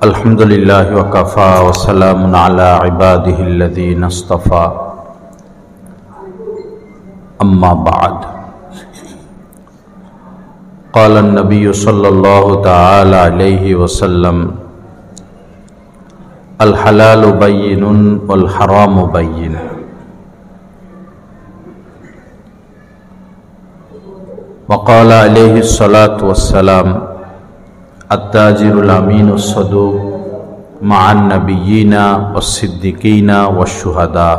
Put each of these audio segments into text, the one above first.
अल्हम्दुलिल्लाहि वकफ़ा वस्सलामुन अला इबादिहिल्लज़ीना इस्तफ़ा अम्मा बाद। क़ाल अन्नबिय्यु सल्लल्लाहु तआला अलैहि वसल्लम अल हलालु बय्यिनुन वल हरामु बय्यिन। वक़ाल अलैहि सलातु वस्सलाम अत्ताजिरुल अमीनुस सदूक़ मअन नबिय्यीना वस्सिद्दीक़ीना वश्शुहदा।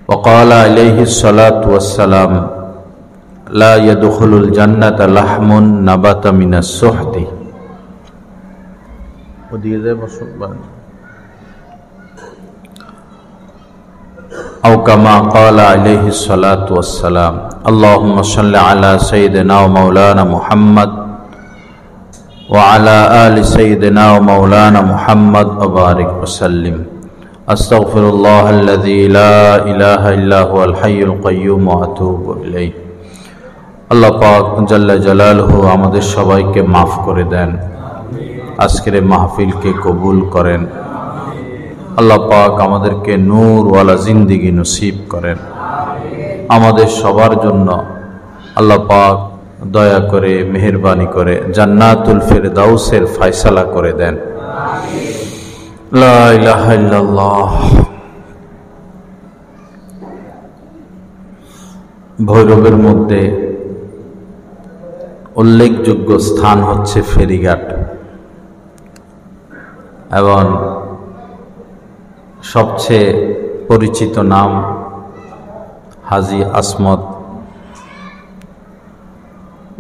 वक़ाल अलैहि सलातु वस्सलाम ला यदखुलुल जन्नता लहमुन नबता मिनस सुहती। औ कमा क़ाल अलैहि सलातु वस्सलाम अल्लाहुम्मा सल्लि अला सय्यिदिना व मौलाना मुहम्मद व अला आलि सय्यिदिना व मौलाना मुहम्मद व बारिक वसल्लिम। अस्तगफिरुल्लाहल्लज़ी ला इलाहा इल्ला हुवल हय्युल क़य्यूम व अतूबु इलैहि। আল্লাহ পাক জাল্লা জালালহু আমাদের সবাইকে মাফ করে দেন, আজকের মাহফিলকে কবুল করেন। আল্লাহ পাক আমাদেরকে নূর ওয়ালা জিন্দেগি নসিব করেন। আমাদের সবার জন্য আল্লাহ পাক দয়া করে মেহেরবানি করে জান্নাতুল ফিরদাউসের ফয়সালা করে দেন। লা ইলাহা ইল্লাল্লাহ। ভৈরবের মধ্যে উল্লেখযোগ্য স্থান হচ্ছে ফেরিঘাট এবং সবচেয়ে পরিচিত নাম হাজী আসমত।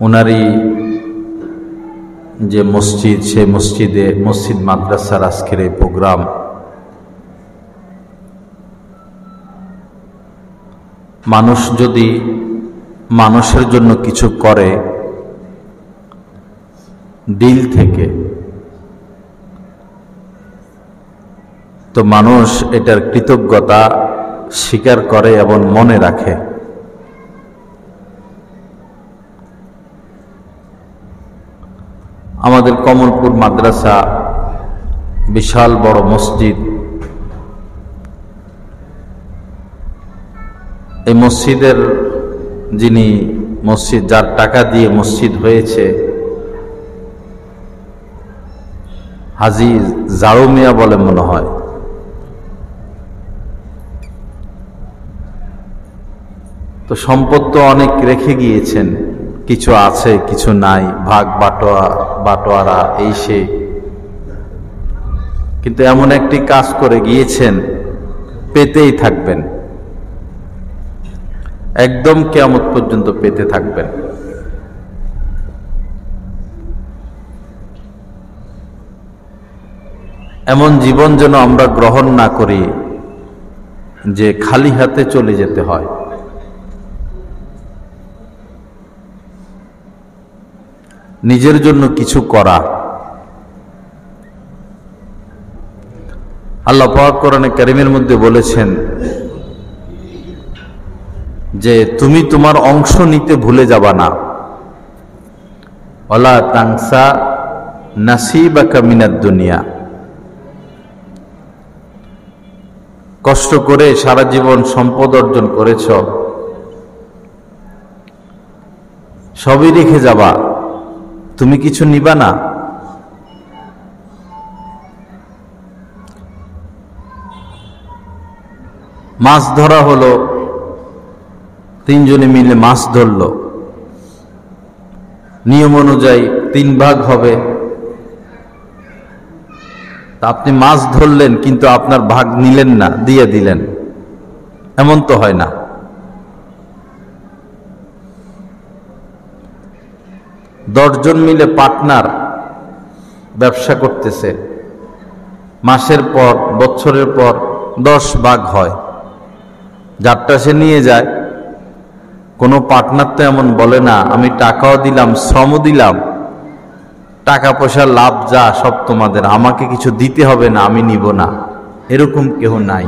উনারই যে মসজিদ, সে মসজিদ মাদ্রাসার আজকের এই প্রোগ্রাম। মানুষ যদি মানুষের জন্য কিছু করে দিল থেকে, তো মানুষ এটার কৃতজ্ঞতা স্বীকার করে এবং মনে রাখে। আমাদের কমলপুর মাদ্রাসা বিশাল বড় মসজিদ। এই মসজিদের যার টাকা দিয়ে মসজিদ হয়েছে, হাজী জারু মিয়া বলে মনে হয়। তো সম্পদ তো অনেক রেখে গিয়েছেন, কিছু আছে কিছু নাই, ভাগ বাটোয়ারা এই সে, কিন্তু এমন একটি কাজ করে গিয়েছেন, পেতেই থাকবেন, একদম কিয়ামত পর্যন্ত পেতে থাকবেন। এমন জীবন যেন আমরা গ্রহণ না করি যে খালি হাতে চলে যেতে হয়। নিজের জন্য কিছু করা। আল্লাহ পাক কোরআনে কারীমের মধ্যে বলেছেন যে তুমি তোমার অংশ নিতে ভুলে যাবা না। ওয়ালা তানসা নাসিবাকা মিনাদ দুনিয়া। কষ্ট করে সারা জীবন সম্পদ অর্জন করেছ, সবই রেখে যাবা, তুমি কিছু নিবা না। মাছ ধরা হলো, তিনজনে মিলে মাছ ধরলো, নিয়ম অনুযায়ী 3 ভাগ হবে। তা আপনি মাছ ধরলেন কিন্তু আপনার ভাগ নিলেন না, দিয়ে দিলেন, এমন তো হয় না। 10 জন মিলে পার্টনার ব্যবসা করতেছে, মাসের পর বছরের পর 10 ভাগ হয়, যারটা সে নিয়ে যায়। কোনো পার্টনার তো এমন বলে না আমি টাকাও দিলাম, শ্রমও দিলাম, টাকা পয়সা লাভ যা সব তোমাদের, আমাকে কিছু দিতে হবে না, আমি নিব না। এরকম কেউ নাই।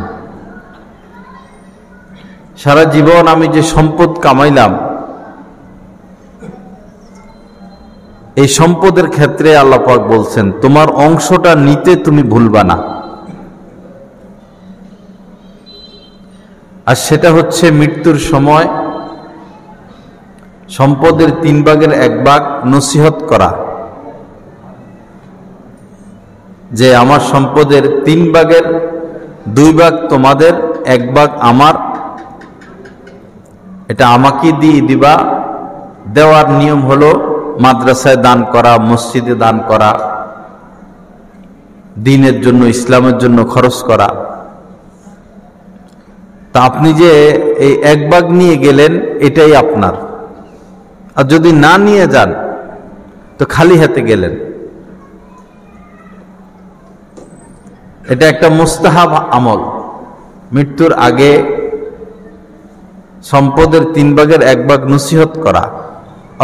সারা জীবন আমি যে সম্পদ কামাইলাম এই সম্পদের ক্ষেত্রে আল্লাহ পাক বলছেন তোমার অংশটা নিতে তুমি ভুলবা না। আর সেটা হচ্ছে মৃত্যুর সময় সম্পদের 3 ভাগের 1 ভাগ নসিহত করা, যে আমার সম্পদের 3 ভাগের 2 ভাগ তোমাদের, 1 ভাগ আমার, এটা আমাকে দিয়ে দিবা। দেওয়ার নিয়ম হলো মাদ্রাসায় দান করা, মসজিদে দান করা, দ্বীনের জন্য, ইসলামের জন্য খরচ করা। তা আপনি যে এই 1 ভাগ নিয়ে গেলেন এটাই আপনার, আর যদি না নিয়ে যান তো খালি হাতে গেলেন। এটা একটা মুস্তাহাব আমল, মৃত্যুর আগে সম্পদের 3 ভাগের 1 ভাগ নসিহত করা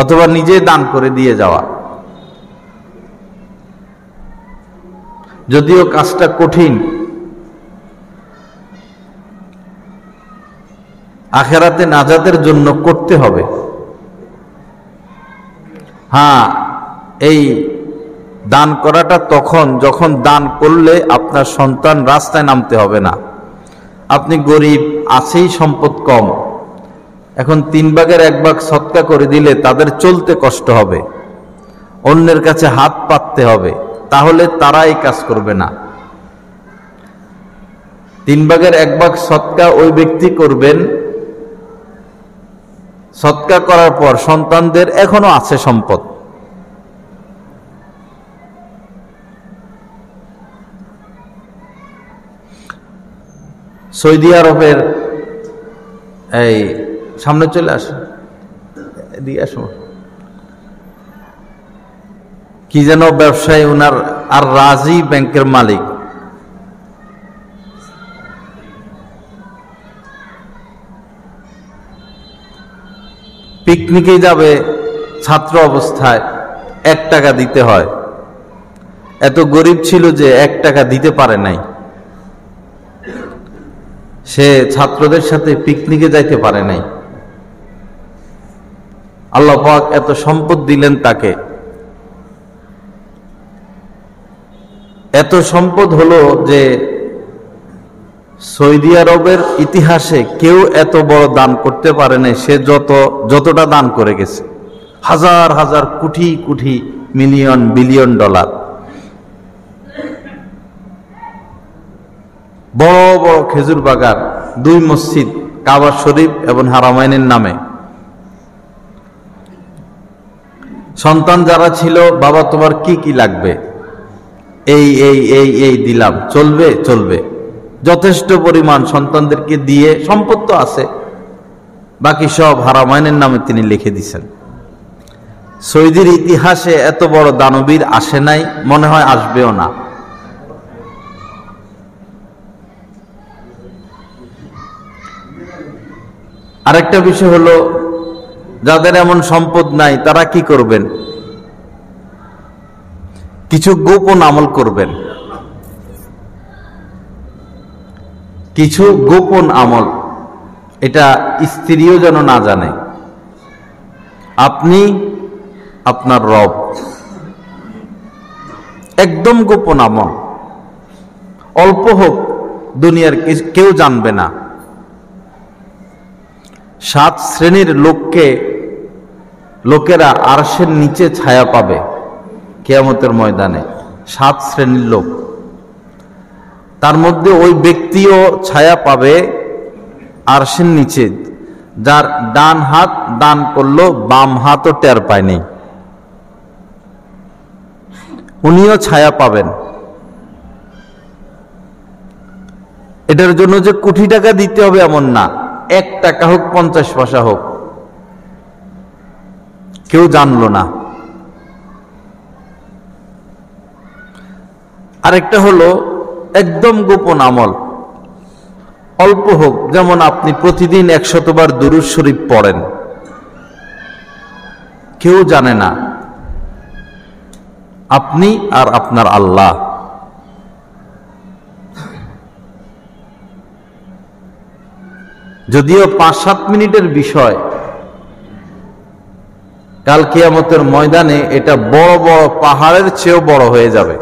অথবা নিজে দান করে দিয়ে যাওয়া। যদিও কাজটা কঠিন, আখিরাতে নাজাতের জন্য করতে হবে। হ্যাঁ, এই দান করাটা তখন যখন দান করলে আপনার সন্তান রাস্তায় নামতে হবে না। আপনি গরিব, আছেই সম্পদ কম, এখন 3 ভাগের 1 ভাগ সদকা করে দিলে তাদের চলতে কষ্ট হবে, অন্যের কাছে হাত পাততে হবে, তাহলে তারা এই কাজ করবে না। 3 ভাগের 1 ভাগ সদকা ওই ব্যক্তি করবেন, সদকা করার পর সন্তানদের এখনো আছে সম্পদ, সৌদি আরবের এই সামনে চলে আসো, এদিকে আসো, কি যেন ব্যবসায়ী উনার, আর রাজি ব্যাংকের মালিক, পিকনিকে যাবে ছাত্র অবস্থায় 1 টাকা দিতে হয়। এত গরিব ছিল যে 1 টাকা দিতে পারে নাই, সে ছাত্রদের সাথে পিকনিকে যাইতে পারে নাই। আল্লাহ পাক এত সম্পদ দিলেন তাকে, এত সম্পদ হলো যে সৌদি আরবের ইতিহাসে কেউ এত বড় দান করতে পারে নাই সে যতটা দান করে গেছে। হাজার হাজার crore crore million billion dollar, বড় বড় খেজুর বাগান, 2 মসজিদ, কাবা শরীফ এবং হারামাইনের নামে। সন্তান যারা ছিল, বাবা তোমার কি কি লাগবে, এই এই এই এই দিলাম, চলবে চলবে, যথেষ্ট পরিমাণ সন্তানদেরকে দিয়ে, সম্পদ তো আছে, বাকি সব হারামাইনের নামে তিনি লিখে দিছেন। সৌদির ইতিহাসে এত বড় দানবীর আসে নাই, মনে হয় আসবেও না। আরেকটা বিষয় হলো, যাদের এমন সম্পদ নাই তারা কি করবেন? কিছু গোপন আমল করবেন, কিছু গোপন আমল, এটা স্ত্রীও যেন না জানে। আপনি, আপনার রব, একদম গোপন আমল, অল্প হোক, দুনিয়ার কেউ জানবে না। 7 শ্রেণীর লোকেরা আরশের নিচে ছায়া পাবে কিয়ামতের ময়দানে। 7 শ্রেণীর লোক, তার মধ্যে ওই ব্যক্তিও ছায়া পাবে আরশের নিচে যার ডান হাত দান করলো, বাম হাতও টের পায়নি, উনিও ছায়া পাবেন। এটার জন্য যে কোটি টাকা দিতে হবে এমন না, 1 টাকা হোক, 50 পয়সা হোক, কেউ জানলো না। আরেকটা হলো একদম গোপন আমল, অল্প হোক, যেমন আপনি প্রতিদিন 100 বার দুরূদ শরীফ পড়েন, কেউ জানে না, আপনি আর আপনার আল্লাহ। যদিও 5-7 মিনিটের বিষয়, কাল কিয়ামতের ময়দানে এটা বড় বড় পাহাড়ের চেয়েও বড় হয়ে যাবে,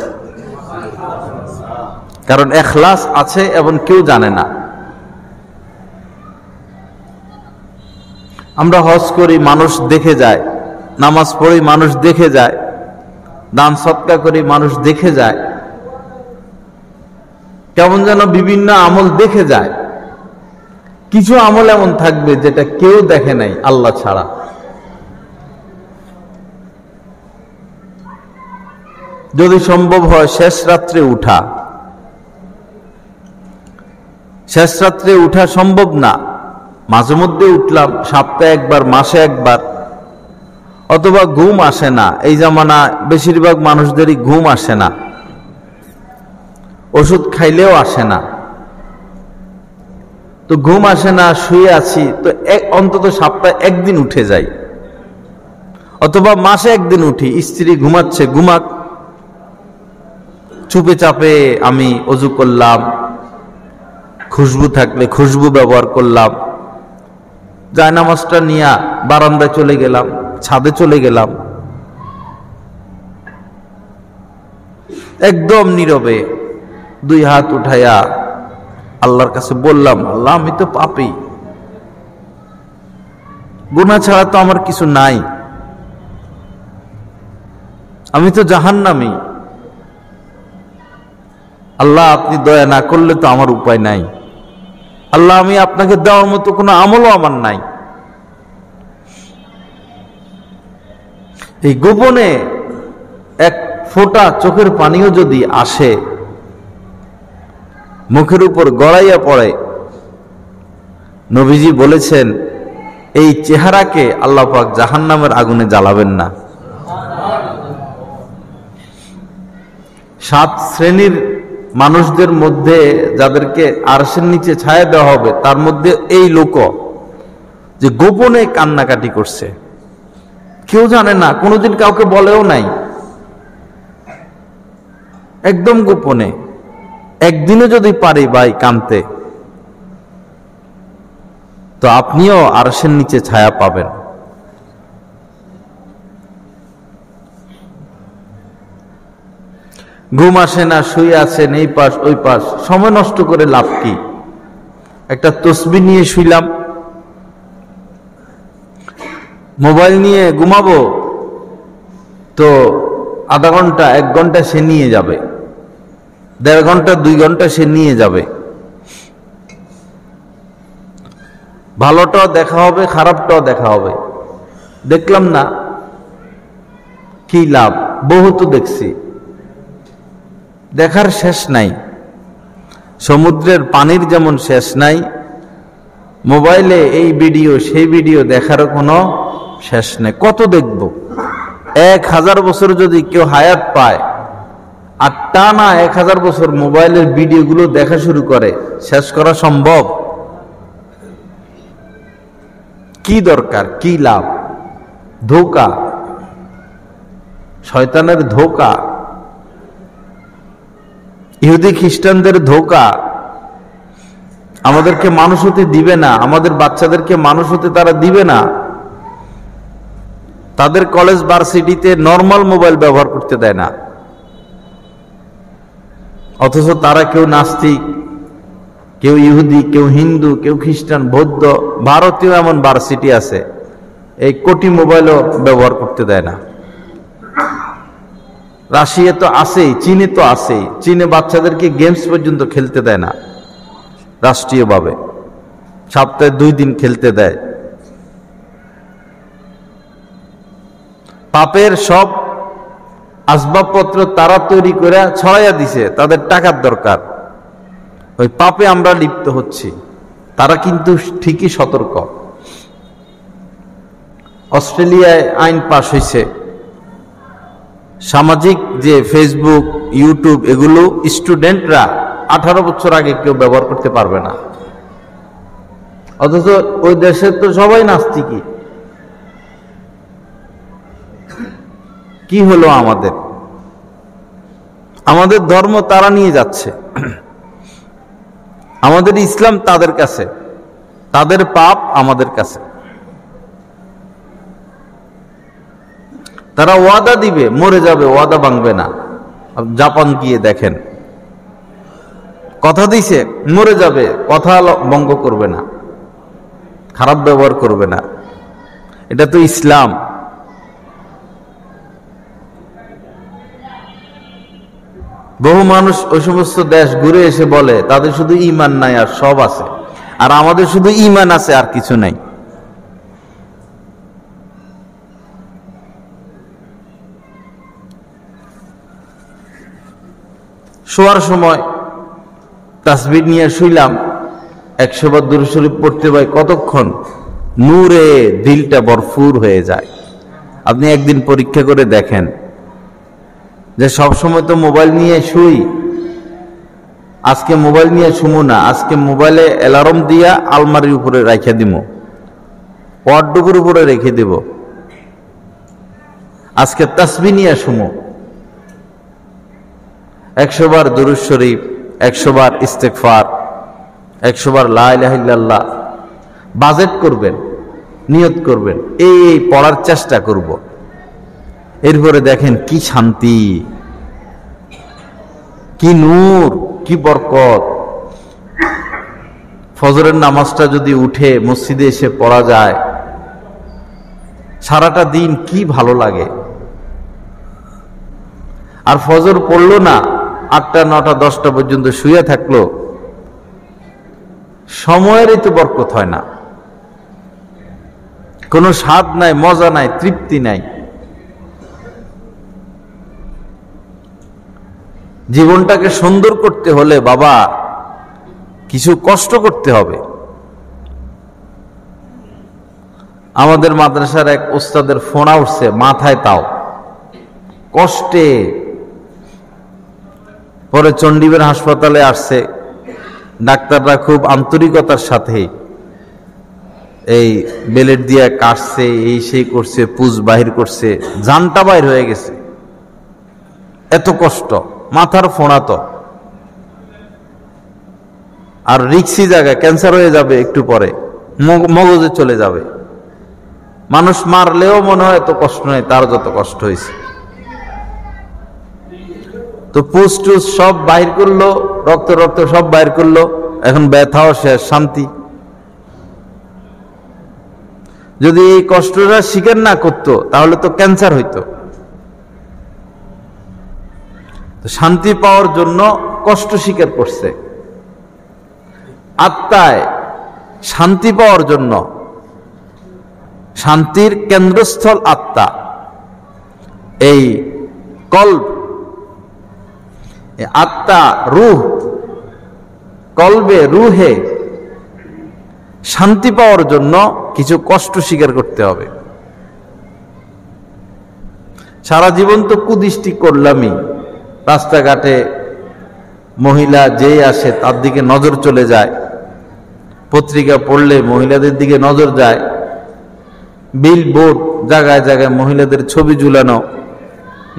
কারণ ইখলাস আছে এবং কেউ জানে না। আমরা হজ করি, মানুষ দেখে যায়, নামাজ পড়ি, মানুষ দেখে যায়, দান সদকা করি, মানুষ দেখে যায়, কেমন যেন বিভিন্ন আমল দেখে যায়। কিছু আমল এমন থাকবে যেটা কেউ দেখে নাই আল্লাহ ছাড়া। যদি সম্ভব হয় শেষ রাত্রে উঠা, শেষ রাত্রে উঠা সম্ভব না, মাঝে মধ্যে উঠলাম, সপ্তাহে একবার, মাসে একবার, অথবা ঘুম আসে না। এই জামানা বেশিরভাগ মানুষদেরই ঘুম আসে না, ওষুধ খাইলেও আসে না। তো ঘুম আসে না, শুয়ে আছি, তো অন্তত সপ্তাহে একদিন উঠে যাই, অথবা মাসে একদিন উঠি। স্ত্রী ঘুমাচ্ছে, ঘুমাক, চুপে চাপে আমি অজু করলাম, খুশবু থাকলে খুশবু ব্যবহার করলাম, জায়নামাজটা নিয়ে বারান্দায় চলে গেলাম, ছাদে চলে গেলাম, একদম নীরবে দুই হাত উঠাইয়া আল্লাহর কাছে বললাম, আল্লাহ আমি তো পাপী, গুনাহ ছাড়া তো আমার কিছু নাই, আমি তো জাহান্নামী, আল্লাহ আপনি দয়া না করলে তো আমার উপায় নাই, আল্লাহ আমি আপনাকে দেওয়ার মতো কোনো আমলও আমার নাই। এই গোপনে এক ফোঁটা চোখের পানিও যদি আসে, মুখের উপর গড়াইয়া পড়ে, নবীজি বলেছেন এই চেহারাকে আল্লাহ পাক জাহান্নামের আগুনে জ্বালাবেন না। 7 শ্রেণীর মানুষদের মধ্যে যাদেরকে আরশের নিচে ছায়া দেওয়া হবে, তার মধ্যে এই লোক যে গোপনে কান্নাকাটি করছে, কেউ জানে না, কোনোদিন কাউকে বলেও নাই, একদম গোপনে। একদিনও যদি পারি ভাই কানতে, তো আপনিও আরশের নিচে ছায়া পাবেন। ঘুম আসে না, শুয়ে আছেন এই পাশ ওই পাশ, সময় নষ্ট করে লাভ কি? একটা তসবিহ নিয়ে শুইলাম, মোবাইল নিয়ে ঘুমাবো, তো আধা ঘন্টা 1 ঘন্টা সে নিয়ে যাবে, 1.5 ঘন্টা 2 ঘন্টা সে নিয়ে যাবে। ভালোটাও দেখা হবে, খারাপটাও দেখা হবে। দেখলাম না, কি লাভ? বহু তো দেখছি, দেখার শেষ নাই। সমুদ্রের পানির যেমন শেষ নাই, মোবাইলে এই ভিডিও সেই ভিডিও দেখারও কোনো শেষ নেই। কত দেখব? 1000 বছর যদি কেউ হায়াত পায় আর টানা 1000 বছর মোবাইলের ভিডিওগুলো দেখা শুরু করে, শেষ করা সম্ভব? কি দরকার? কি লাভ? ধোঁকা, শয়তানের ধোঁকা, ইহুদি খ্রিস্টানদের ধোঁকা। আমাদেরকে মানুষ হতে দিবে না, আমাদের বাচ্চাদেরকে মানুষ হতে তারা দিবে না। তাদের কলেজ ভার্সিটিতে নর্মাল মোবাইল ব্যবহার করতে দেয় না, অথচ তারা কেউ নাস্তিক, কেউ ইহুদি, কেউ হিন্দু, কেউ খ্রিস্টান, বৌদ্ধ, ভারতীয় এমন ভার্সিটি আছে, এই কোটি মোবাইলও ব্যবহার করতে দেয় না। রাশিয়া তো আছেই, চীনে তো আছেই, চীনে বাচ্চাদেরকে গেমস পর্যন্ত খেলতে দেয় না রাষ্ট্রীয়ভাবে, সপ্তাহে 2 দিন খেলতে দেয়। পাপের সব আসবাবপত্র তারা তৈরি করে ছড়াইয়া দিছে, তাদের টাকার দরকার, ওই পাপে আমরা লিপ্ত হচ্ছি। তারা কিন্তু ঠিকই সতর্ক। অস্ট্রেলিয়ায় আইন পাশ হয়েছে, সামাজিক যে ফেসবুক, ইউটিউব, এগুলো স্টুডেন্টরা 18 বছর আগে কেউ ব্যবহার করতে পারবে না। অথচ ওই দেশে তো সবাই নাস্তিকই। কি হলো আমাদের? আমাদের ধর্ম তারা নিয়ে যাচ্ছে, আমাদের ইসলাম তাদের কাছে, তাদের পাপ আমাদের কাছে। তারা ওয়াদা দিবে, মরে যাবে, ওয়াদা ভাঙবে না। জাপান গিয়ে দেখেন, কথা দিছে মরে যাবে, কথা ভঙ্গ করবে না, খারাপ ব্যবহার করবে না। এটা তো ইসলাম। বহু মানুষ ওই সমস্ত দেশ ঘুরে এসে বলে তাদের শুধু ঈমান নাই আর সব আছে, আর আমাদের শুধু ঈমান আছে আর কিছু নাই। শোয়ার সময় তাসবিহ নিয়ে শুইলাম, 100 বার দুরূদ শরীফ পড়তে ভাই কতক্ষণ নূরে দিলটা ভরপুর হয়ে যায়। আপনি একদিন পরীক্ষা করে দেখেন যে সব সময় তো মোবাইল নিয়ে শুই, আজকে মোবাইল নিয়ে শুমু না, আজকে মোবাইলে অ্যালার্ম দিয়া আলমারির উপরে রেখে দিব, ওয়ার্ডরোবের উপরে রেখে দেব, আজকে তাসবিহ নিয়ে শুমু। 100 বার দুরূদ শরীফ, 100 বার ইস্তেগফার, 100 বার লা ইলাহা ইল্লাল্লাহ বাজেট করবেন, নিয়ত করবেন, এই পড়ার চেষ্টা করব। এরপরে দেখেন কি শান্তি, কি নূর, কি বরকত। ফজরের নামাজটা যদি উঠে মসজিদে এসে পড়া যায়, সারাটা দিন কি ভালো লাগে। আর ফজর পড়লো না, 8টা 9টা 10টা পর্যন্ত শুয়ে থাকলো, সময়েরই তো বরকত হয় না, কোনো স্বাদ নাই, মজা নাই, তৃপ্তি নাই। জীবনটাকে সুন্দর করতে হলে বাবা কিছু কষ্ট করতে হবে। আমাদের মাদ্রাসার এক ওস্তাদের ফোনা উঠছে মাথায়, তাও কষ্টে। পরে চণ্ডীবের হাসপাতালে আসছে, ডাক্তাররা খুব আন্তরিকতার সাথে এই বেলেট দিয়ে কাটছে, এই সেই করছে, পুজ বাহির করছে, জানটা বাহির হয়ে গেছে। এত কষ্ট, মাথার ফোঁড়া তো, আর রিক্সি জায়গায় ক্যান্সার হয়ে যাবে একটু পরে, মগজে চলে যাবে। মানুষ মারলেও মনে হয় এত কষ্ট নেই, তার যত কষ্ট হয়েছে। তো পুজ টুজ সব বাহির করলো, রক্ত রক্ত সব বাহির করলো, এখন ব্যথাও শেষ, শান্তি। যদি এই কষ্টটা স্বীকার না করতো তাহলে তো ক্যান্সার হইতো। তো শান্তি পাওয়ার জন্য কষ্ট স্বীকার করছে। আত্মায় শান্তি পাওয়ার জন্য, শান্তির কেন্দ্রস্থল আত্মা, এই কল্ব, আত্মা, রূহ, কলবে, রুহে শান্তি পাওয়ার জন্য কিছু কষ্ট স্বীকার করতে হবে। সারা জীবন তো কুদৃষ্টি করলামই, রাস্তাঘাটে মহিলা যেই আসে তার দিকে নজর চলে যায়, পত্রিকা পড়লে মহিলাদের দিকে নজর যায়, বিল বোর্ড জায়গায় জায়গায় মহিলাদের ছবি ঝুলানো,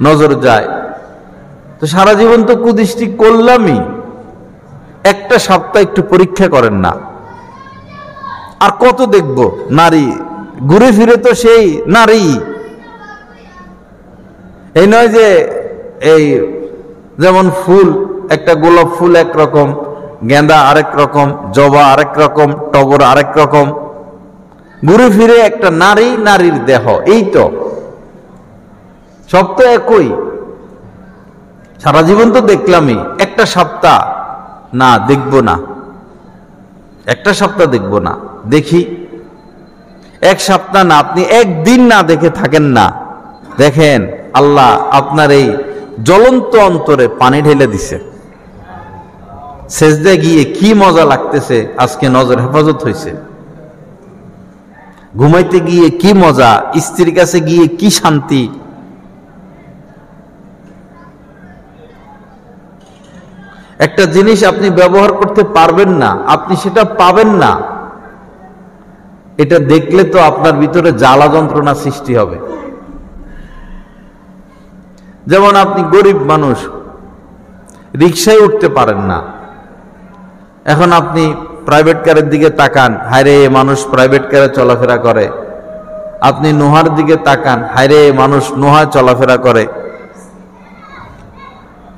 নজর যায়। তো সারা জীবন তো কুদৃষ্টি করলামই, একটা সপ্তাহ একটু পরীক্ষা করেন না, আর কত দেখব নারী, ঘুরে ফিরে তো সেই নারী। এই নয় যে এই যেমন ফুল, একটা গোলাপ ফুল একরকম, গেঁদা আরেক রকম, জবা আরেক রকম, টগর আরেক রকম, ঘুরে ফিরে একটা নারী, নারীর দেহ, এই তো সব তো একই। সারা জীবন তো দেখলামই, একটা সপ্তাহ না দেখব না, একটা সপ্তাহ দেখব না, দেখি। এক সপ্তাহ না, আপনি একদিন না দেখে থাকেন না, দেখেন আল্লাহ আপনার এই জ্বলন্ত অন্তরে পানি ঢেলে দিছে। সেজদে গিয়ে কি মজা লাগতেছে, আজকে নজর হেফাজত হয়েছে। ঘুমাইতে গিয়ে কি মজা, স্ত্রীর কাছে গিয়ে কি শান্তি। একটা জিনিস আপনি ব্যবহার করতে পারবেন না, আপনি সেটা পাবেন না, এটা দেখলে তো আপনার ভিতরে জ্বালা যন্ত্রণা সৃষ্টি হবে। যেমন আপনি গরিব মানুষ, রিকশায় উঠতে পারেন না, এখন আপনি প্রাইভেট কারের দিকে তাকান, হায়রে মানুষ প্রাইভেট কারে চলাফেরা করে, আপনি নোহার দিকে তাকান, হায়রে মানুষ নোহায় চলাফেরা করে।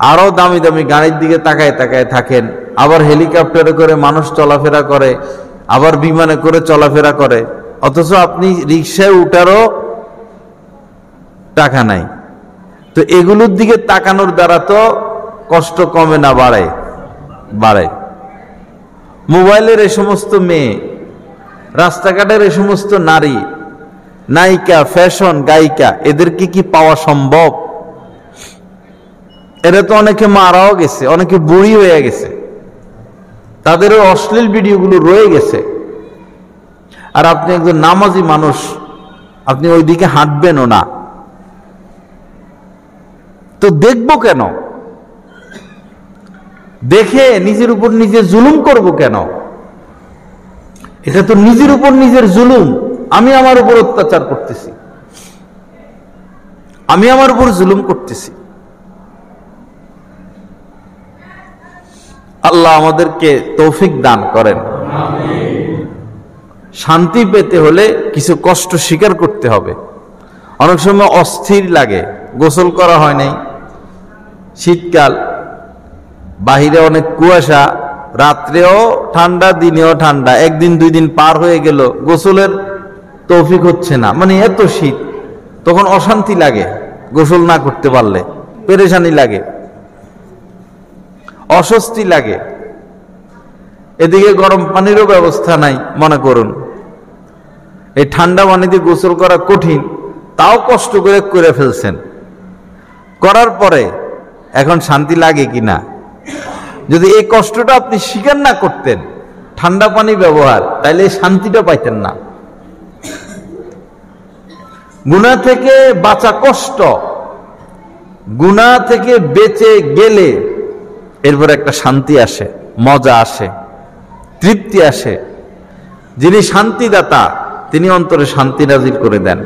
আরো দামি দামি গাড়ির দিকে তাকায় তাকায় থাকেন, আবার হেলিকপ্টারে করে মানুষ চলাফেরা করে, আবার বিমানে করে চলাফেরা করে, অথচ আপনি রিক্সায় উঠারও টাকা নাই। তো এগুলোর দিকে তাকানোর দ্বারা তো কষ্ট কমে না, বাড়ে বাড়ে। মোবাইলের এই সমস্ত মেয়ে, রাস্তাঘাটের এই সমস্ত নারী, নায়িকা, ফ্যাশন গায়িকা, এদেরকে কি পাওয়া সম্ভব? এরা তো অনেকে মারাও গেছে, অনেকে বুড়ি হয়ে গেছে, তাদেরও অশ্লীল ভিডিওগুলো রয়ে গেছে। আর আপনি একজন নামাজি মানুষ, আপনি ওই দিকে হাঁটবেনও না। তো দেখবো কেন? দেখে নিজের উপর নিজে জুলুম করব কেন? এটা তো নিজের উপর নিজের জুলুম। আমি আমার উপর অত্যাচার করতেছি, আমি আমার উপর জুলুম করতেছি। আল্লাহ আমাদেরকে তৌফিক দান করেন। শান্তি পেতে হলে কিছু কষ্ট স্বীকার করতে হবে। অনেক সময় অস্থির লাগে, গোসল করা হয় নাই, শীতকাল, বাহিরে অনেক কুয়াশা, রাত্রেও ঠান্ডা, দিনেও ঠান্ডা, একদিন দুই দিন পার হয়ে গেল, গোসলের তৌফিক হচ্ছে না, মানে এত শীত, তখন অশান্তি লাগে। গোসল না করতে পারলে পেরেশানি লাগে, অস্বস্তি লাগে। এদিকে গরম পানিরও ব্যবস্থা নাই, মনে করুন এই ঠান্ডা পানি দিয়ে গোসল করা কঠিন, তাও কষ্ট করে করে ফেলছেন। করার পরে এখন শান্তি লাগে কিনা? যদি এই কষ্টটা আপনি স্বীকার না করতেন, ঠান্ডা পানি ব্যবহার, তাইলে এই শান্তিটা পাইতেন না। গুনাহ থেকে বাঁচা কষ্ট, গুনাহ থেকে বেঁচে গেলে এরপর একটা শান্তি আসে, মজা আসে, তৃপ্তি আসে। যিনি শান্তিদাতা, তিনি অন্তরে শান্তি নাজিল করে দেন।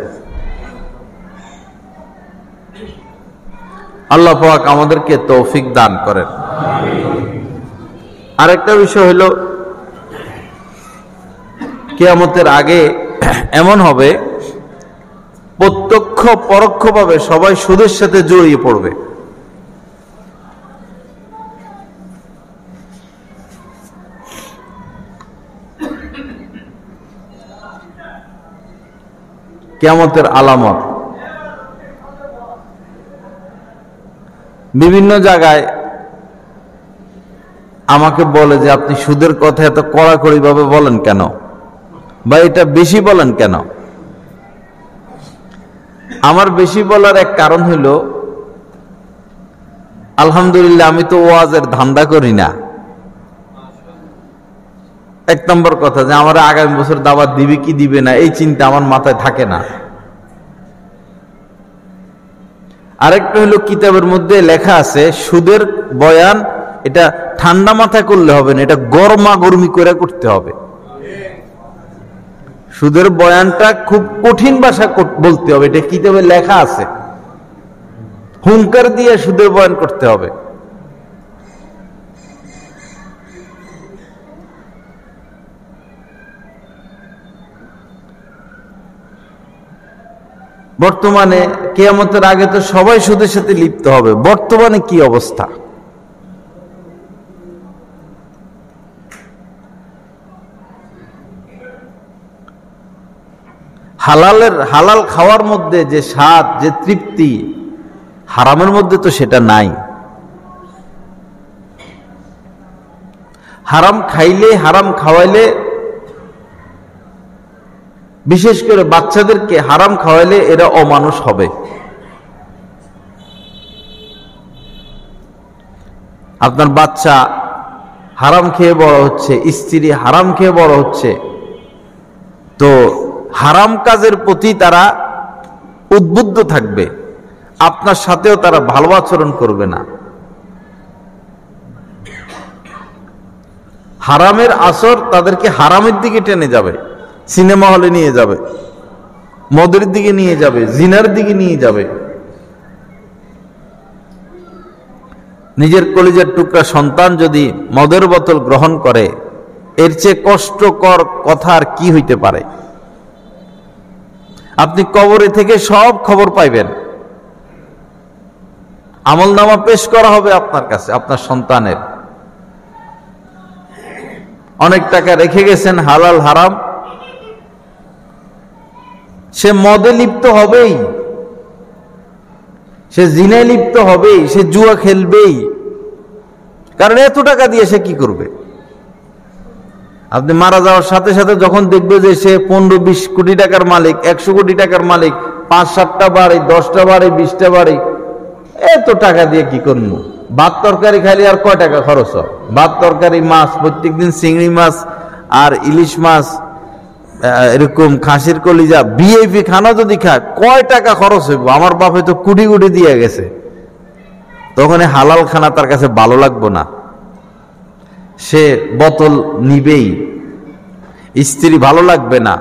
আল্লাহ পাক আমাদেরকে তৌফিক দান করেন। আরেকটা বিষয় হলো, কিয়ামতের আগে এমন হবে, প্রত্যক্ষ পরোক্ষভাবে সবাই সুদের সাথে জড়িয়ে পড়বে। কিয়ামতের আলামত বিভিন্ন জায়গায় আমাকে বলে যে আপনি সুদের কথা এত কড়াকড়ি ভাবে বলেন কেন, বা এটা বেশি বলেন কেন? আমার বেশি বলার এক কারণ হইল, আলহামদুলিল্লাহ আমি তো ওয়াজের ধান্দা করি না। এক নম্বর কথা, যে আমার আগামী বছর দাওয়াত দিবে কি দিবে না এই চিন্তা আমার মাথায় থাকে না। আরেকটা হলো, কিতাবের মধ্যে লেখা আছে সুদের বয়ান এটা ঠান্ডা মাথায় করলে হবে না, এটা গরমা গরমি করে করতে হবে। সুদের বয়ানটা খুব কঠিন ভাষা বলতে হবে, এটা কিতাবে লেখা আছে। হুঙ্কার দিয়ে সুদের বয়ান করতে হবে। বর্তমানে কিয়ামতের আগে তো সবাই সুদের সাথে লিপ্ত হবে। বর্তমানে কি অবস্থা? হালাল খাওয়ার মধ্যে যে স্বাদ, যে তৃপ্তি, হারামের মধ্যে তো সেটা নাই। হারাম খাইলে, হারাম খাওয়াইলে, বিশেষ করে বাচ্চাদেরকে হারাম খাওয়াইলে এরা অমানুষ হবে। আপনার বাচ্চা হারাম খেয়ে বড় হচ্ছে, স্ত্রী হারাম খেয়ে বড় হচ্ছে, তো হারাম কাজের প্রতি তারা উদ্বুদ্ধ থাকবে, আপনার সাথেও তারা ভালো আচরণ করবে না। হারামের আসর তাদেরকে হারামের দিকে টেনে যাবে, সিনেমা হলে নিয়ে যাবে, মদের দিকে নিয়ে যাবে, জিনার দিকে নিয়ে যাবে। নিজের কলিজার টুকরা সন্তান যদি মদের বোতল গ্রহণ করে, এর চেয়ে কষ্টকর কথা আর কি হইতে পারে? আপনি কবরে থেকে সব খবর পাইবেন। আমলনামা পেশ করা হবে আপনার কাছে, আপনার সন্তানের। অনেক টাকা রেখে গেছেন হালাল হারাম, সে মদে লিপ্ত হবেই, সে জিনায় লিপ্ত হবেই, সে জুয়া খেলবেই। কারণ এত টাকা দিয়ে সে কি করবে? আপনি মারা যাওয়ার সাথে সাথে যখন দেখবে যে সে 15-20 কোটি টাকার মালিক, 100 কোটি টাকার মালিক, 5-7টা বাড়ি, 10টা বাড়ি, 20টা বাড়ি, এত টাকা দিয়ে কি করবো? ভাত তরকারি খাইলে আর কয় টাকা খরচ হয়? ভাত তরকারি, মাছ, প্রত্যেকদিন চিংড়ি মাছ আর ইলিশ মাছ, এরকম খাসির কলিজা, ভিআইপি খানা যদি খায় কয় টাকা খরচ হইব? আমার বাপে তো কোটি কোটি দিয়ে গেছে। তখন হালাল খানা তার কাছে ভালো লাগবো না, সে বোতল নিবেই। স্ত্রী ভালো লাগবে না,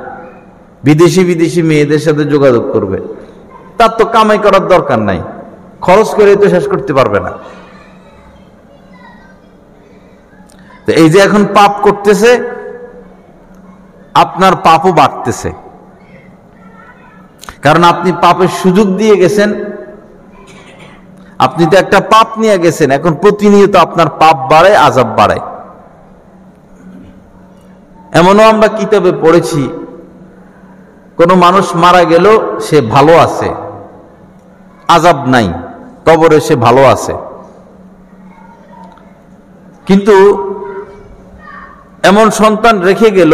বিদেশি মেয়েদের সাথে যোগাযোগ করবে। তার তো কামাই করার দরকার নাই, খরচ করে তো শেষ করতে পারবে না। তো এই যে এখন পাপ করতেছে, আপনার পাপও বাড়তেছে, কারণ আপনি পাপের সুযোগ দিয়ে গেছেন। আপনি তো একটা পাপ নিয়ে গেছেন, এখন প্রতিনিয়ত আপনার পাপ বাড়ে, আযাব বাড়ে। এমনও আমরা কিতাবে পড়েছি, কোন মানুষ মারা গেল সে ভালো আছে, আযাব নাই, কবরে সে ভালো আছে। কিন্তু এমন সন্তান রেখে গেল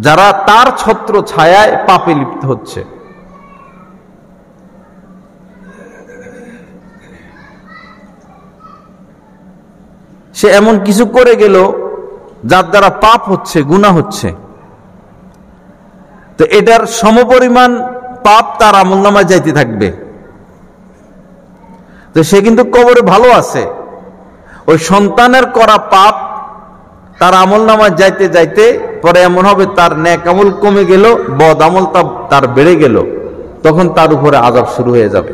যারা তার ছত্র ছায়ায় পাপে লিপ্ত হচ্ছে। সে এমন কিছু করে গেল যার দ্বারা পাপ হচ্ছে, গুনাহ হচ্ছে। তো এটার সমপরিমাণ পাপ তার আমলনামায় যাইতে থাকবে। তো সে কিন্তু কবরে ভালো আছে, ওই সন্তানের করা পাপ তার আমলনামায় যাইতে যাইতে পরে এমন হবে তার নেক আমল কমে গেল, বদ আমল তার বেড়ে গেল, তখন তার উপরে আযাব শুরু হয়ে যাবে।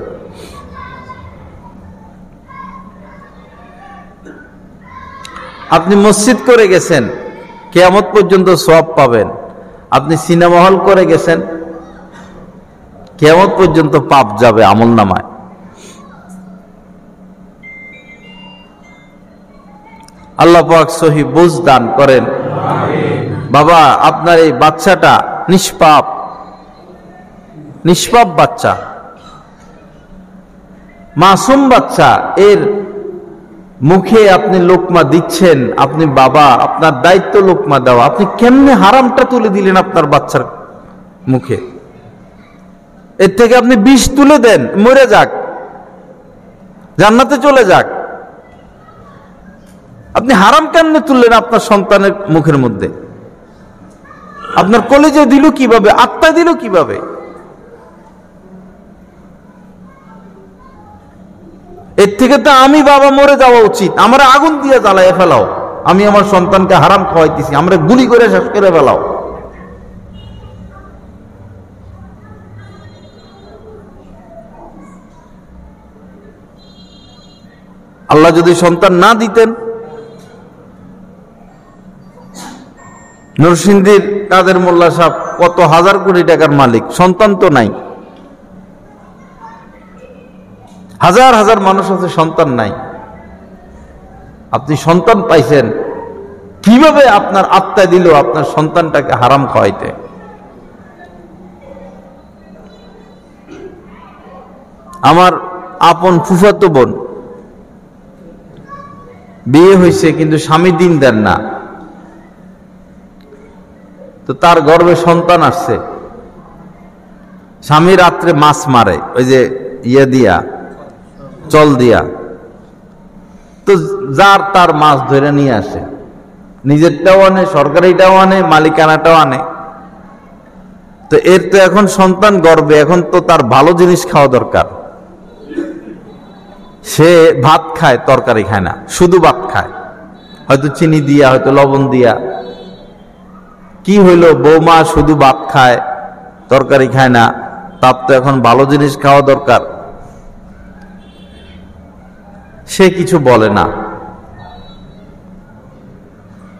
আপনি মসজিদ করে গেছেন, কিয়ামত পর্যন্ত সওয়াব পাবেন। আপনি সিনেমা হল করে গেছেন, কিয়ামত পর্যন্ত পাপ যাবে আমলনামায়। আল্লাহ পাক সহি বুঝ দান করেন। বাবা, আপনার এই বাচ্চাটা নিষ্পাপ বাচ্চা, মাসুম বাচ্চা, এর মুখে আপনি লোকমা দিচ্ছেন, আপনি বাবা, আপনার দায়িত্ব লোকমা দেওয়া। আপনি কেমনে হারামটা তুলে দিলেন আপনার বাচ্চার মুখে? এর থেকে আপনি বিষ তুলে দেন, মরে যাক, জান্নাতে চলে যাক। আপনি হারাম কেমনে তুললেন আপনার সন্তানের মুখের মধ্যে? আপনার কলেজে দিল কিভাবে, আত্মা দিল কিভাবে? এর থেকে তো আমি বাবা মরে যাওয়া উচিত, আমার আগুন দিয়ে জ্বালায় ফেলাও। আমি আমার সন্তানকে হারাম খাওয়াইতেছি, আমরা গুলি করে শেষ করে ফেলাও। আল্লাহ যদি সন্তান না দিতেন, নরসিংদীর কাদের মোল্লা সাহেব কত হাজার কোটি টাকার মালিক, সন্তান তো নাই। হাজার হাজার মানুষ আছে, সন্তান নাই। আপনি সন্তান পাইছেন কিভাবে? আপনার আত্মা দিল আপনার সন্তানটাকে হারাম খাওয়াইতে। আমার আপন ফুফাতো বোন, বিয়ে হয়েছে কিন্তু স্বামী দিন দেন না, তো তার গর্ভে সন্তান আসছে। স্বামী রাত্রে মাছ মারে, ওই যে দিয়া চল দিয়া, তো যার তার মাছ ধরে নিয়ে আসে, নিজেরটাও আনে, সরকারিটাও আনে, মালিকানাটাও আনে। তো এর তো এখন সন্তান গর্ভে, এখন তো তার ভালো জিনিস খাওয়া দরকার। সে ভাত খায়, তরকারি খায় না, শুধু ভাত খায়, হয়তো চিনি দিয়া, হয়তো লবণ দিয়া। কি হইলো, বৌমা শুধু ভাত খায়, তরকারি খায় না, তার তো এখন ভালো জিনিস খাওয়া দরকার। সে কিছু বলে না।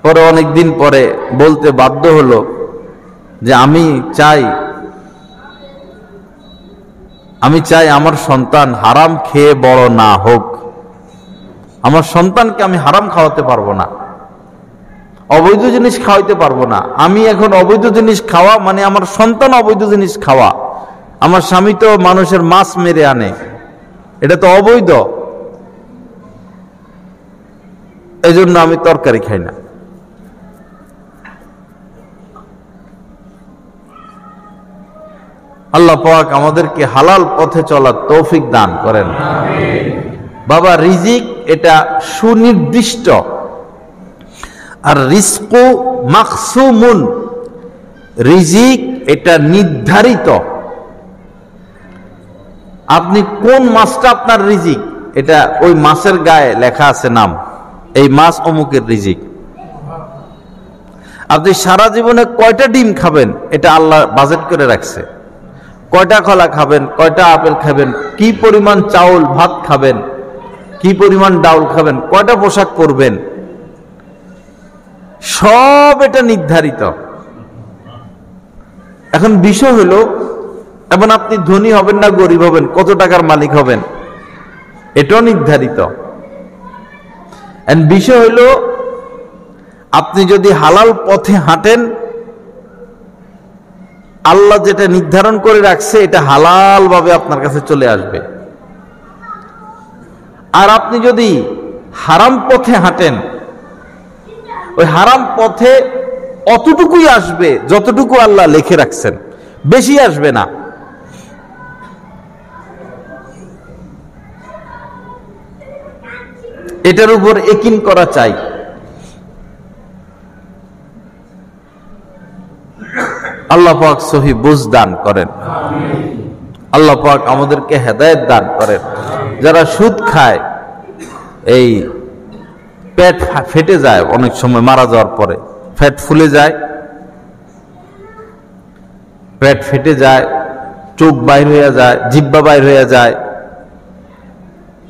পরে অনেকদিন পরে বলতে বাধ্য হলো, যে আমি চাই আমার সন্তান হারাম খেয়ে বড় না হোক, আমার সন্তানকে আমি হারাম খাওয়াতে পারবো না, অবৈধ জিনিস খাওয়াইতে পারবো না। আমি এখন অবৈধ জিনিস খাওয়া মানে আমার সন্তান অবৈধ জিনিস খাওয়া। আমার স্বামী তো মানুষের মাছ মেরে আনে, এটা তো অবৈধ, এই জন্য আমি তরকারি খাই না। আল্লাহ পাক আমাদেরকে হালাল পথে চলার তৌফিক দান করেন। বাবা, রিজিক এটা সুনির্দিষ্ট, আর রিজকু মাকসুমুন, রিজিক এটা নির্ধারিত। আপনি কোন মাছটা আপনার রিজিক, এটা ওই মাছের গায়ে লেখা আছে নাম, এই মাছ অমুকের রিজিক। আপনি সারা জীবনে কয়টা ডিম খাবেন এটা আল্লাহ বাজেট করে রাখছে। কয়টা কলা খাবেন, কয়টা আপেল খাবেন, কি পরিমাণ চাউল ভাত খাবেন, কি পরিমাণ ডাউল খাবেন, কয়টা পোশাক পরবেন, সব এটা নির্ধারিত। এখন বিষয় হলো, এখন আপনি ধনী হবেন না গরিব হবেন, কত টাকার মালিক হবেন, এটাও নির্ধারিত। বিষয় হলো আপনি যদি হালাল পথে হাঁটেন, আল্লাহ যেটা নির্ধারণ করে রাখছে এটা হালাল ভাবে আপনার কাছে চলে আসবে। আর আপনি যদি হারাম পথে হাঁটেন, ওই হারাম পথে অতটুকুই আসবে যতটুকু আল্লাহ লিখে রাখছেন, বেশি আসবে না। এটার উপর ইয়াকিন করা চাই। আল্লাহ পাক সহি বুঝ দান করেন, আল্লাহ পাক আমাদেরকে হেদায়েত দান করেন। যারা সুদ খায়, এই পেট ফেটে যায়, অনেক সময় মারা যাওয়ার পরে পেট ফুলে যায়, পেট ফেটে যায়, চোখ বাইর হয়ে যায়, জিহ্বা বাইর হয়ে যায়,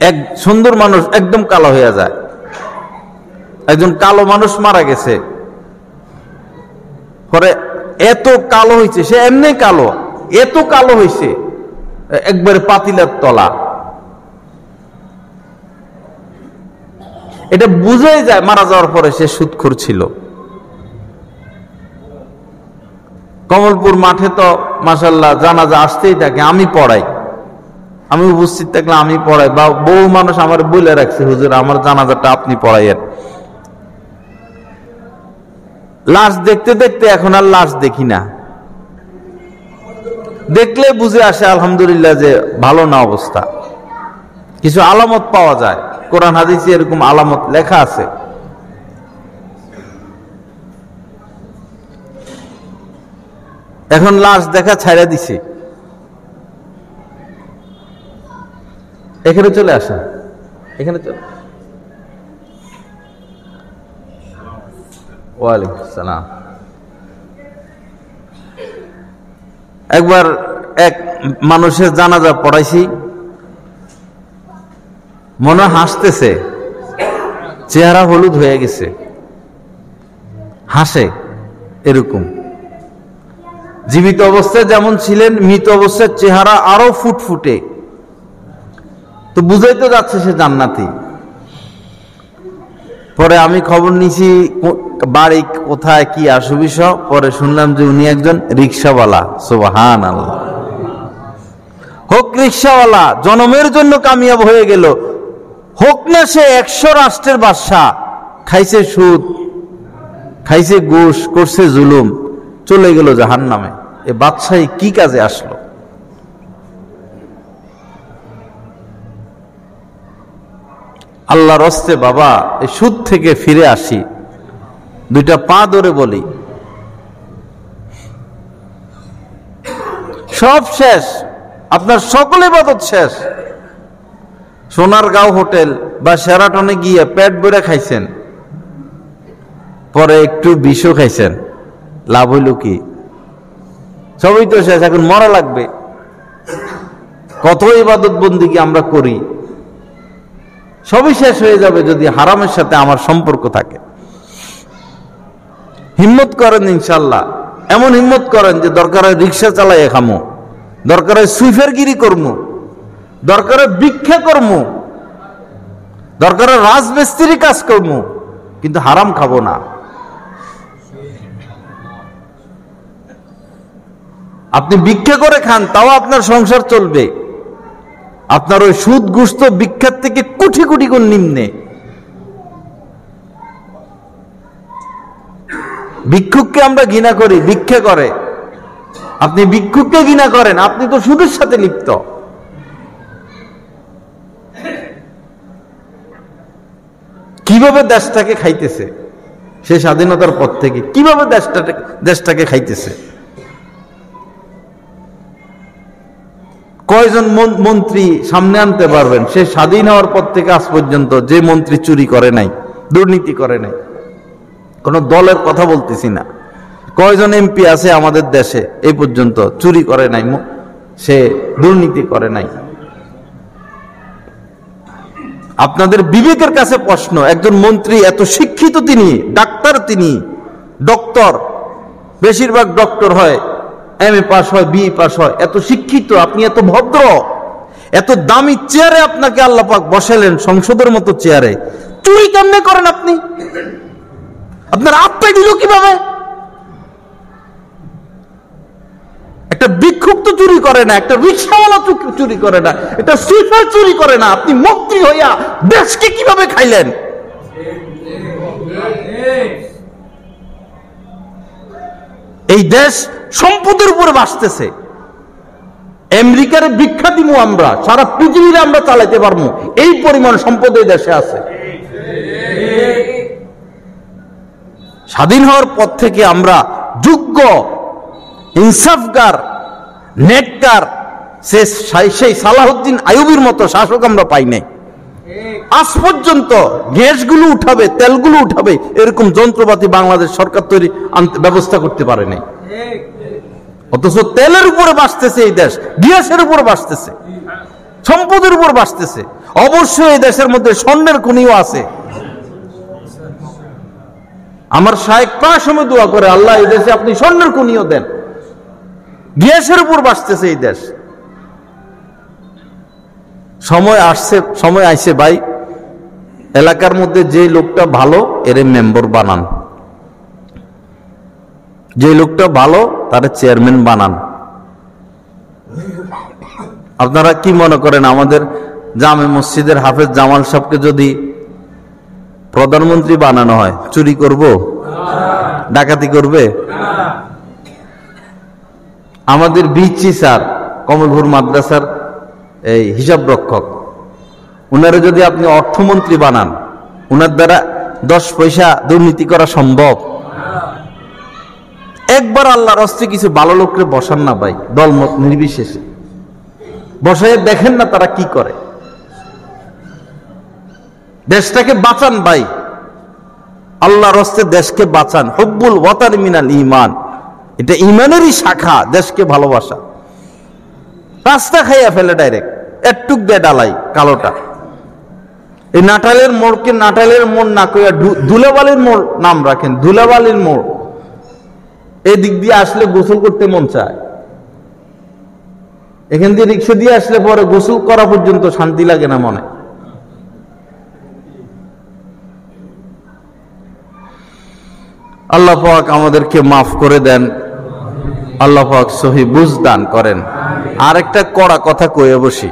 এক সুন্দর মানুষ একদম কালো হয়ে যায়। একজন কালো মানুষ মারা গেছে, পরে এত কালো হয়েছে, সে এমনি কালো, এত কালো হয়েছে একবারে পাতিলার তলা। এটা বুঝাই যায় মারা যাওয়ার পরে সে সুদখোর ছিল। কমলপুর মাঠে তো মাশাআল্লাহ জানাজা আসতেই থাকে, আমি পড়াই, আমি উপস্থিত থাকলে আমি পড়াই, বা বহু মানুষ আমার বলে রাখছে, হুজুর আমার জানাজাটা আপনি পড়াইয়েন। লাশ দেখতে দেখতে এখন আর লাশ দেখি না, দেখলে বুঝে আসে আলহামদুলিল্লাহ যে ভালো না অবস্থা। কিছু আলামত পাওয়া যায়, কোরআন হাদিসে এরকম আলামত লেখা আছে। এখন লাশ দেখা ছাইড়া দিছে। এখানে চলে আসেন, এখানে চলে। ওয়ালাইকুম আসসালাম। একবার এক মানুষের জানাজা পড়াইছি, মনে হাসতেছে, চেহারা হলুদ হয়ে গেছে, হাসে এরকম। জীবিত অবস্থায় যেমন ছিলেন, মৃত অবস্থায় চেহারা আরো ফুটফুটে, তো বুঝাই তো যাচ্ছে সে জান্নাতি। পরে আমি খবর নিছি বাড়ি কোথায়, কি আসুবিসহ, পরে শুনলাম যে উনি একজন রিক্সাওয়ালা। সুবহানাল্লাহ। হোক রিক্সাওয়ালা, জনমের জন্য কামিয়াব হয়ে গেল, হোক না সে 100 রাষ্ট্রের বাদশা, খাইছে সুদ, খাইছে ঘুষ, করছে জুলুম, চলে গেল জাহান্নামে। এ বাদশাহী কি কাজে আসলো? আল্লাহর হস্তে বাবা, এই সুদ থেকে ফিরে আসি, দুইটা পা ধরে বলি, সব শেষ, আপনার সকল ইবাদত শেষ। সোনারগাঁও হোটেল বা শেরাটনে গিয়ে পেট ভরে খাইছেন, পরে একটু বিষও খাইছেন, লাভ হইল কি? সবই তো শেষ, এখন মরা লাগবে। কত ইবাদত বন্দিগি আমরা করি, সবই শেষ হয়ে যাবে যদি হারামের সাথে আমার সম্পর্ক থাকে। হিম্মত করেন ইনশাল্লাহ, এমন হিম্মত করেন যে দরকার হয় রিক্সা চালাইয়ে খামো, দরকার হয় সুইফারগিরি করমু, দরকার হয় ভিক্ষা করমু, দরকার হয় রাজমিস্ত্রি কাজ করমু, কিন্তু হারাম খাবো না। আপনি ভিক্ষা করে খান, তাও আপনার সংসার চলবে। আপনার ওই সুদ ঘুষ তো ভিক্ষার থেকে কোটি কোটি গুণ নিম্নে। ভিক্ষুককে আমরা ঘৃণা করি, ভিক্ষা করে। আপনি ভিক্ষুককে ঘৃণা করেন, আপনি তো সুদের সাথে লিপ্ত। কিভাবে দেশটাকে খাইতেছে সে স্বাধীনতার পর থেকে, কিভাবে দেশটাকে খাইতেছে। কয়জন মন্ত্রী সামনে আনতে পারবেন সে স্বাধীন হওয়ার পর থেকে আজ পর্যন্ত যে মন্ত্রী চুরি করে নাই, দুর্নীতি করে নাই? কোন দলের কথা বলতেছি না। কয়জন এমপি আছে আমাদের দেশে এই পর্যন্ত চুরি করে নাই, সে দুর্নীতি করে নাই? আপনাদের বিবেকের কাছে প্রশ্ন, একজন মন্ত্রী এত শিক্ষিত, তিনি ডাক্তার, তিনি ডক্টর, বেশিরভাগ ডক্টর হয়, এমএ পাস হয়, বিএ পাস হয়, এত শিক্ষিত, আপনি এত ভদ্র, এত দামি চেয়ারে আপনাকে আল্লাহ পাক বসালেন, সংসদের মতো চেয়ারে, চুরি কেমনে করেন আপনি? আপনার আত্মাই দিল কিভাবে? একটা ভিক্ষুক তো চুরি করে না, একটা রিক্সাওয়ালা চুরি করে না, একটা সুইপার চুরি করে না, আপনি মন্ত্রী হইয়া দেশকে কিভাবে খাইলেন? এই দেশ সম্পদের উপরে বাঁচতেছে। আমেরিকার ভিক্ষা দিব আমরা, সারা পৃথিবীতে আমরা চালাইতে পারবো, এই পরিমাণ সম্পদ এই দেশে আছে। স্বাধীন হওয়ার পর থেকে আমরা যোগ্য, ইনসাফগার, নেককার সেই সালাহুদ্দিন আইয়ুবীর মতো শাসক আমরা পাই নাই। আজ পর্যন্ত গ্যাসগুলো উঠাবে, তেলগুলো উঠাবে, এরকম যন্ত্রপাতি বাংলাদেশ সরকার তৈরি ব্যবস্থা করতে পারে নাই। অথচ তেলের উপরে বাঁচতেছে এই দেশ, গ্যাসের উপরে বাঁচতেছে, সম্পদের উপর বাঁচতেছে। অবশ্যই এই দেশের মধ্যে স্বর্ণের খনিও আছে। আমার শায়েখ প্রায় সময় দোয়া করে, আল্লাহ এই দেশে আপনি স্বর্ণের খনিও দেন। গ্যাসের উপর বাঁচতেছে এই দেশ। সময় আসছে, সময় আইছে ভাই, এলাকার মধ্যে যে লোকটা ভালো এর মেম্বার বানান, যে লোকটা ভালো তারে চেয়ারম্যান বানান। আপনারা কি মনে করেন আমাদের জামে মসজিদের হাফেজ জামাল সাহেবকে যদি প্রধানমন্ত্রী বানানো হয় চুরি করব, ডাকাতি করবে? আমাদের বিচি স্যার কমলপুর মাদ্রাসার এই হিসাব রক্ষক, উনারে যদি আপনি অর্থমন্ত্রী বানান, উনার দ্বারা 10 পয়সা দুর্নীতি করা সম্ভব? একবার আল্লাহর হস্তে কিছু ভালো লোককে বসান না ভাই, দলমত নির্বিশেষে বসায় দেখেন না তারা কি করে। দেশটাকে বাঁচান ভাই, আল্লাহর হস্তে দেশকে বাঁচান। হুব্বুল ওয়াতান মিনাল ঈমান, এটা ঈমানেরই শাখা, দেশকে ভালোবাসা। রাস্তা খাইয়া ফেলে ডাইরেক্ট, একটুক দিয়ে ডালাই কালোটা। এই নাটালের মোড়কে নাটালের মোড় না কইয়া ধুলাবালির মোড় নাম রাখেন, ধুলাবালির মোড়। এই দিক দিয়ে আসলে গোসল করতে মন চায়, এখান দিয়ে রিক্সা দিয়ে আসলে পরে গোসল করা পর্যন্ত শান্তি লাগে না মনে। আল্লাহ পাক আমাদেরকে মাফ করে দেন, আল্লাহ পাক সহি বুঝ দান করেন। আরেকটা কড়া কথা কয়ে বসি,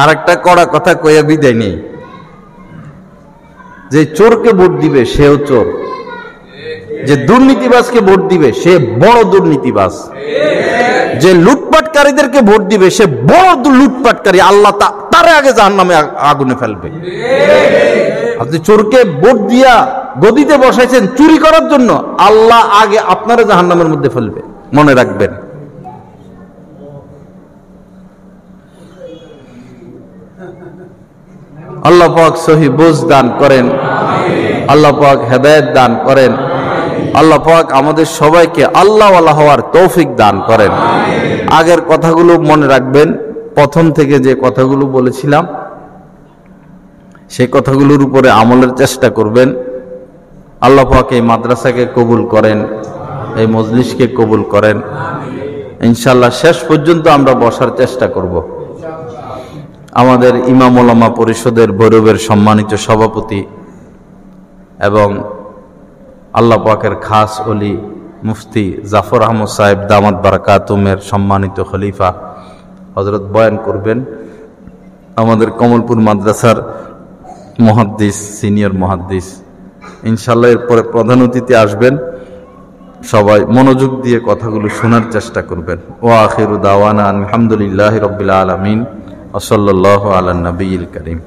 আরেকটা কড়া কথা কয়ে বিদায় নেই। যে চোরকে ভোট দিবে সেও চোর, যে দুর্নীতিবাজকে ভোট দিবে সে বড় দুর্নীতিবাজ, যে লুটপাটকারীদেরকে ভোট দিবে সে বড় লুটপাটকারী। আল্লাহ তারে আগে জাহান্নামে আগুনে ফেলবে। আপনি চোরকে ভোট দিয়া গদিতে বসাইছেন চুরি করার জন্য, আল্লাহ আগে আপনারা জাহান্নামের মধ্যে ফেলবে, মনে রাখবেন। আল্লাহ পাক সহি বুঝ দান করেন, আল্লাহ পাক হেদায়েত দান করেন, আল্লাহ পাক আমাদের সবাইকে আল্লাহওয়ালা হওয়ার তৌফিক দান করেন। আগের কথাগুলো মনে রাখবেন, প্রথম থেকে যে কথাগুলো বলেছিলাম সেই কথাগুলোর উপরে আমলের চেষ্টা করবেন। আল্লাহ পাক এই মাদ্রাসাকে কবুল করেন, এই মজলিসকে কবুল করেন। ইনশাআল্লাহ শেষ পর্যন্ত আমরা বসার চেষ্টা করব। আমাদের ইমাম ওলামা পরিষদের ভৈরবের সম্মানিত সভাপতি এবং আল্লাহ পাকের খাস ওলি মুফতি জাফর আহমদ সাহেব দামাত বারাকাতুমের সম্মানিত খলিফা হযরত বয়ান করবেন। আমাদের কমলপুর মাদ্রাসার মুহাদ্দিস, সিনিয়র মুহাদ্দিস, ইনশাআল্লাহ এরপরে প্রধান অতিথি আসবেন। সবাই মনোযোগ দিয়ে কথাগুলো শোনার চেষ্টা করবেন। ওয়া আখিরু দাওয়ানা আলহামদুলিল্লাহি রাব্বিল আলামিন ওয়া সাল্লাল্লাহু আলা নবিয়িল কারীম।